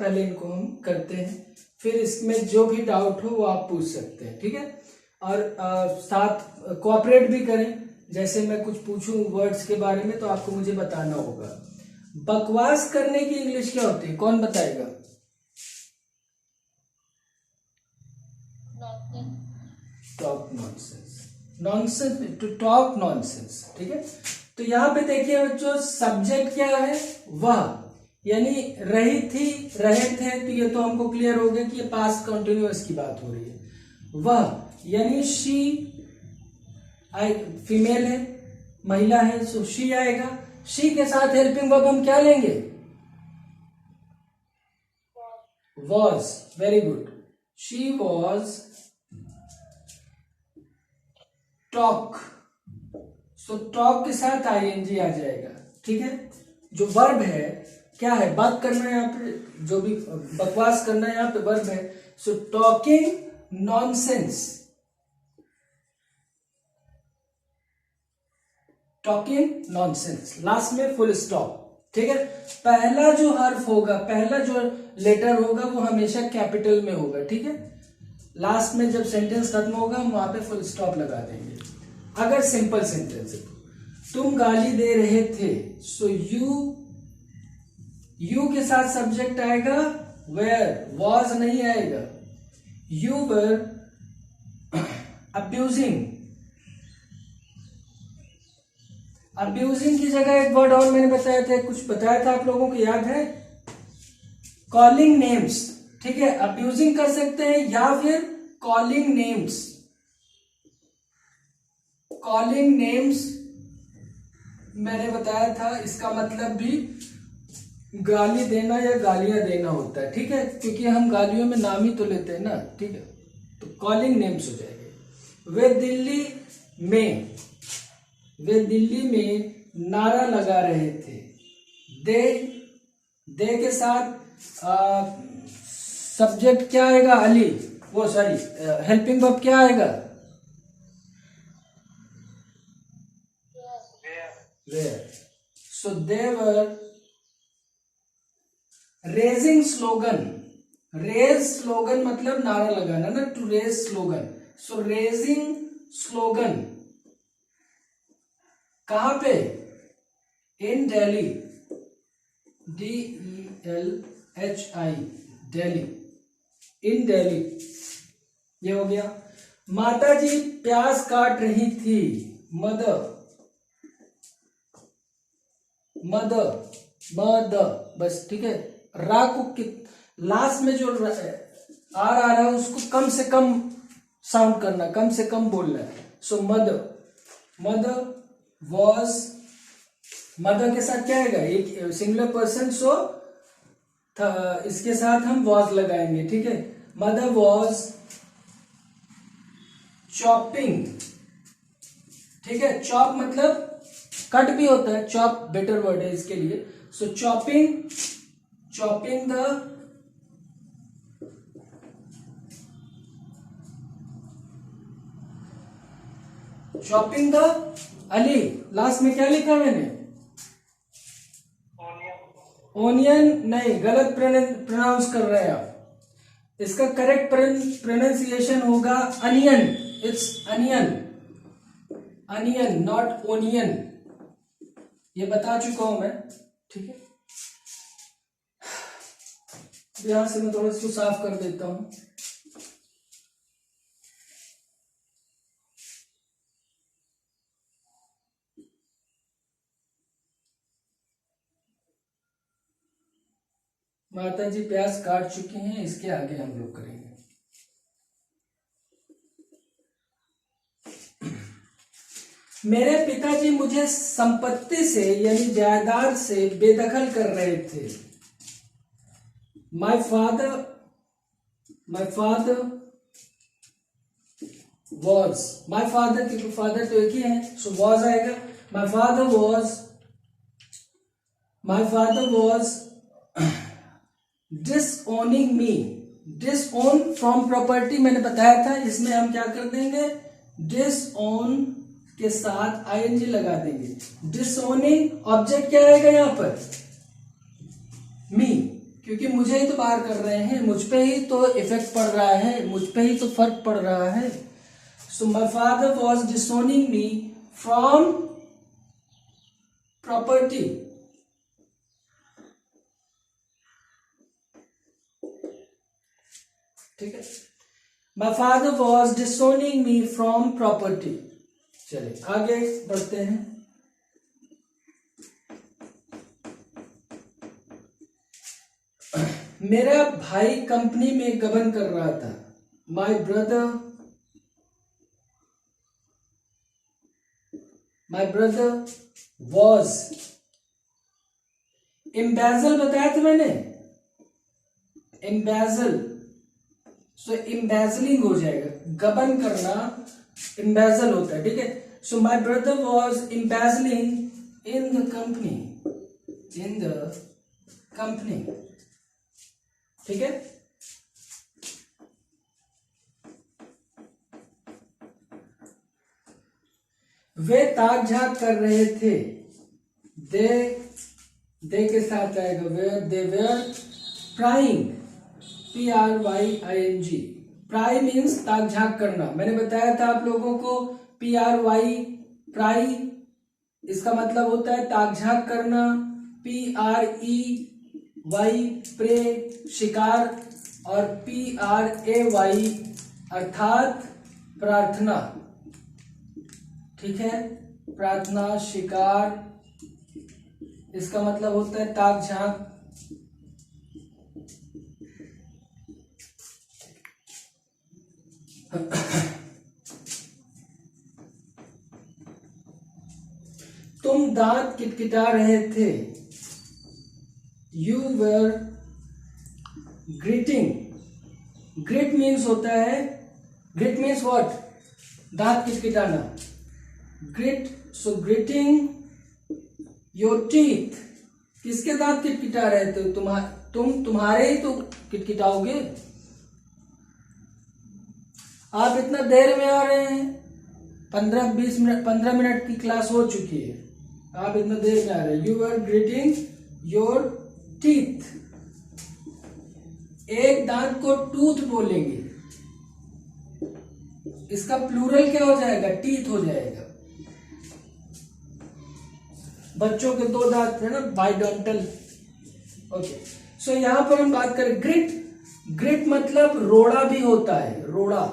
पहले इनको हम करते हैं, फिर इसमें जो भी डाउट हो वो आप पूछ सकते हैं, ठीक है। और साथ कोऑपरेट भी करें, जैसे मैं कुछ पूछूं वर्ड्स के बारे में तो आपको मुझे बताना होगा। बकवास करने की इंग्लिश क्या होती है, कौन बताएगा? Talk nonsense, nonsense to talk nonsense, ठीक है। तो यहाँ पे देखिए बच्चों, सब्जेक्ट क्या है? वह, यानी रही थी, रहे थे, तो ये तो हमको क्लियर हो गया कि ये पास्ट कंटिन्यूअस की बात हो रही है। वह यानी शी, फीमेल है, महिला है, सो शी आएगा। शी के साथ हेल्पिंग वर्ब हम क्या लेंगे? Was, very good. She was talk, so talk के साथ आईएनजी आ जाएगा, ठीक है। जो वर्ब है क्या है? बात करना है यहाँ पे, जो भी बकवास करना है यहाँ पे वर्ब है। So talking nonsense, talking nonsense, last में फुल स्टॉप, ठीक है। पहला जो हर्फ होगा, पहला जो लेटर होगा वो हमेशा कैपिटल में होगा, ठीक है। लास्ट में जब सेंटेंस खत्म होगा हम वहां पे फुल स्टॉप लगा देंगे। अगर सिंपल सेंटेंस है, तुम गाली दे रहे थे, सो यू के साथ सब्जेक्ट आएगा, वेयर, वॉज नहीं आएगा। यू वर अब्यूजिंग, अब्यूजिंग की जगह एक वर्ड और मैंने बताया था, कुछ बताया था आप लोगों को याद है? कॉलिंग नेम्स, ठीक है। अब्यूजिंग कर सकते हैं या फिर कॉलिंग नेम्स। कॉलिंग नेम्स मैंने बताया था, इसका मतलब भी गाली देना या गालियां देना होता है, ठीक है, क्योंकि हम गालियों में नाम ही तो लेते हैं ना, ठीक है। तो कॉलिंग नेम्स हो जाएंगे। वे दिल्ली में नारा लगा रहे थे। दे के साथ सब्जेक्ट क्या आएगा? अली, वो सॉरी, हेल्पिंग वर्ब क्या आएगा? Were. So they were raising slogan. Raise slogan मतलब नारा लगाना ना, to raise slogan. So raising slogan कहां पे? इन दिल्ली, DELHI, दिल्ली, इन दिल्ली, ये हो गया। माता जी प्याज काट रही थी। मदर, बस, ठीक है। रा को लास्ट में जो आर आ रहा है उसको कम से कम साउंड करना, कम से कम बोलना है। सो मदर वॉज, मदर के साथ क्या आएगा? एक सिंगुलर पर्सन, सो इसके साथ हम वॉज लगाएंगे, ठीक है। मदर वॉज चॉपिंग, ठीक है। चॉप मतलब कट भी होता है, चॉप बेटर वर्ड है इसके लिए। सो चॉपिंग द अली, लास्ट में क्या लिखा मैंने? ओनियन नहीं, गलत प्रोनाउंस कर रहे हैं आप। इसका करेक्ट प्रोनाउंसिएशन होगा onion. It's onion, not onion, ये बता चुका हूं मैं, ठीक है। यहां से मैं थोड़ा इसको साफ कर देता हूं। माता जी प्याज काट चुकी हैं, इसके आगे हम लोग करेंगे। मेरे पिताजी मुझे संपत्ति से यानी जायदाद से बेदखल कर रहे थे। My father was, my father, क्योंकि फादर तो एक ही है, सो वॉज आएगा। My father was disowning me. Disown from property मैंने बताया था, इसमें हम क्या कर देंगे? डिसओन के साथ आईएनजी लगा देंगे। डिसओनिंग ऑब्जेक्ट क्या आएगा यहां पर? मी, क्योंकि मुझे ही तो बाहर कर रहे हैं, मुझ पे ही तो इफेक्ट पड़ रहा है, मुझ पे ही तो फर्क पड़ रहा है। So my father was disowning me from property. ठीक है, my father was disowning me from property. चलिए आगे बढ़ते हैं। मेरा भाई कंपनी में गबन कर रहा था। माय ब्रदर वॉज, एम्बेजल बताया था मैंने, एम्बेजल, सो एम्बेजलिंग हो जाएगा, गबन करना एम्बेजल होता है। ठीक है, so my brother was embezzling in the company, ठीक है। वे ताक झाक कर रहे थे। दे के साथ आएगा were, they were prying, PRYING। Pry means ताक झाक करना। मैंने बताया था आप लोगों को PRY, प्राई, इसका मतलब होता है ताक झाक करना। PREY प्रे, शिकार, और PRAY अर्थात प्रार्थना। ठीक है, प्रार्थना, शिकार, इसका मतलब होता है ताक झाक। तुम दांत किटकिटा रहे थे। You were gritting. Grit means होता है, ग्रिट मीन्स व्हाट, दांत किटकिटाना। Grit, so gritting your teeth. किसके दांत किटकिटा रहे थे? तुम्हारे ही तो किटकिटाओगे। आप इतना देर में आ रहे हैं, 15-20 मिनट, 15 मिनट की क्लास हो चुकी है, आप इतना देर में आ रहे हैं। You are gritting your teeth. एक दांत को टूथ बोलेंगे, इसका प्लूरल क्या हो जाएगा? टीथ हो जाएगा। बच्चों के 2 दांत है ना, बाइडेंटल। ओके, सो यहां पर हम बात करें ग्रिट। ग्रिट मतलब रोड़ा भी होता है, रोड़ा।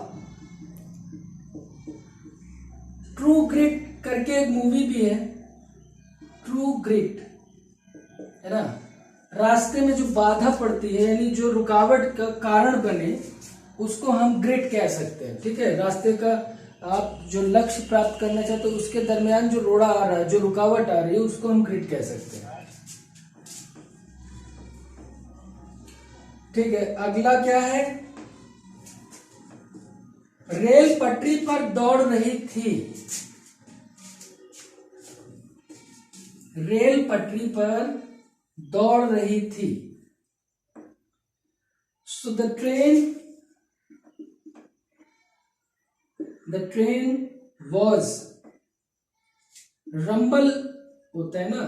ट्रू ग्रिट करके एक मूवी भी है, ट्रू ग्रिट, है ना। रास्ते में जो बाधा पड़ती है, यानी जो रुकावट का कारण बने, उसको हम ग्रिट कह सकते हैं। ठीक है, रास्ते का आप जो लक्ष्य प्राप्त करना चाहते हो, उसके दरमियान जो रोड़ा आ रहा है, जो रुकावट आ रही है, उसको हम ग्रिट कह सकते हैं। ठीक है, अगला क्या है? रेल पटरी पर दौड़ रही थी। रेल पटरी पर दौड़ रही थी। So the train was, rumble होता है ना,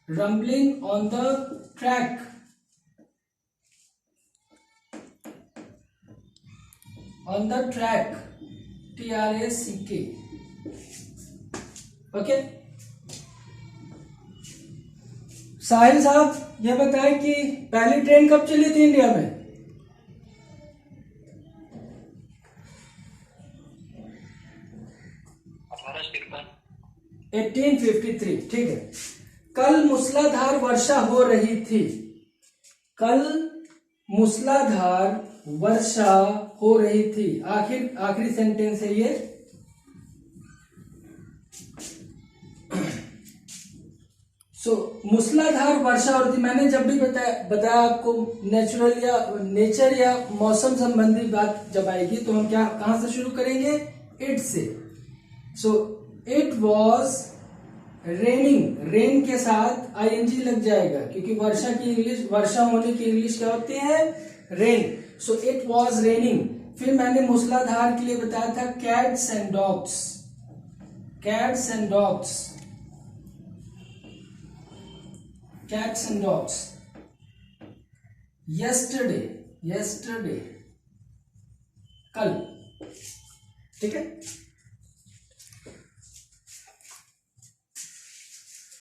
rumbling on the track. On the track, TRACK। Okay, Sahil साहब ये बताएं कि पहली ट्रेन कब चली थी इंडिया में? $1853। 1853। ठीक है। कल मूसलाधार वर्षा हो रही थी। कल मूसलाधार वर्षा हो रही थी। आखिरी सेंटेंस है ये। मूसलाधार वर्षा हो रही थी। मैंने जब भी बताया आपको, नेचर या मौसम संबंधी बात जब आएगी तो हम कहां से शुरू करेंगे? इट से। So it was raining. Rain के साथ ING लग जाएगा, क्योंकि वर्षा होने की इंग्लिश क्या होती है? Rain. So it was raining. फिर मैंने मूसलाधार के लिए बताया था cats and dogs. Cats and dogs. Cats and dogs, yesterday, yesterday, कल, ठीक है।